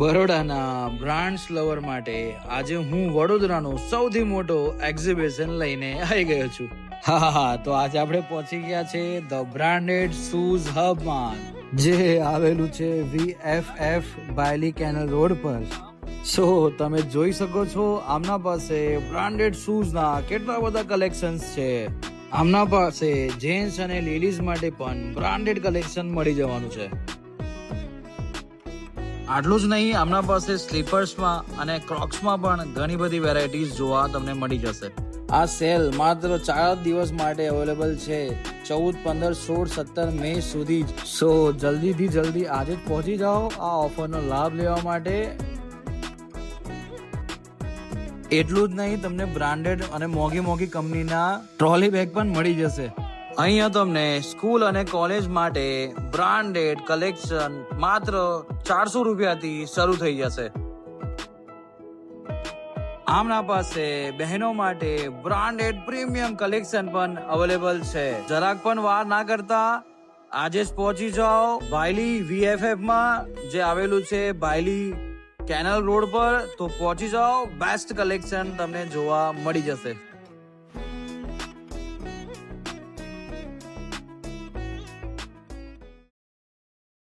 બરોડાના brands lover માટે આજે હું વડોદરાનો સૌથી મોટો એક્ઝિબિશન લઈને આવી ગયો છું. હા, તો આજે આપણે પહોંચી ગયા છે ધ બ્રાન્ડેડ શૂઝ હબમાં, જે આવેલું છે VFF બાયલી કેનલ રોડ પર. સો તમે જોઈ શકો છો આમના પાસે બ્રાન્ડેડ શૂઝના કેટલા બધા કલેક્શન્સ છે. આમના પાસે જેન્ટ્સ અને લેડીઝ માટે પણ બ્રાન્ડેડ કલેક્શન મળી જવાનું છે. આટલું જ નહીં, આમના પાસે સ્લીપર્સમાં અને ક્રોક્સમાં પણ ઘણી બધી વેરાયટીઝ જોવા તમને મળી જશે. આ સેલ માત્ર 4 દિવસ માટે અવેલેબલ છે, 14, 15, 16, 17 મે સુધી જ. સો જલ્દીથી જલ્દી આજે જ પહોંચી જાઓ આ ઓફરનો લાભ લેવા માટે. એટલું જ નહીં, તમને બ્રાન્ડેડ અને મોંઘી કંપનીના ટ્રોલી બેગ પણ મળી જશે. અહીંયા તમને સ્કૂલ અને કોલેજ માટે બ્રાન્ડેડ કલેક્શન માત્ર 400 રૂપિયાથી શરૂ થઈ જશે. આમના પાસે બહેનો માટે બ્રાન્ડેડ પ્રીમિયમ કલેક્શન પણ અવેલેબલ છે. જરાક પણ વાર ના કરતા આજે જ પહોંચી જાઓ બાયલી VFF માં, જે આવેલું છે બાયલી કેનલ રોડ પર. તો પહોંચી જાઓ, બેસ્ટ કલેક્શન તમને જોવા મળી જશે.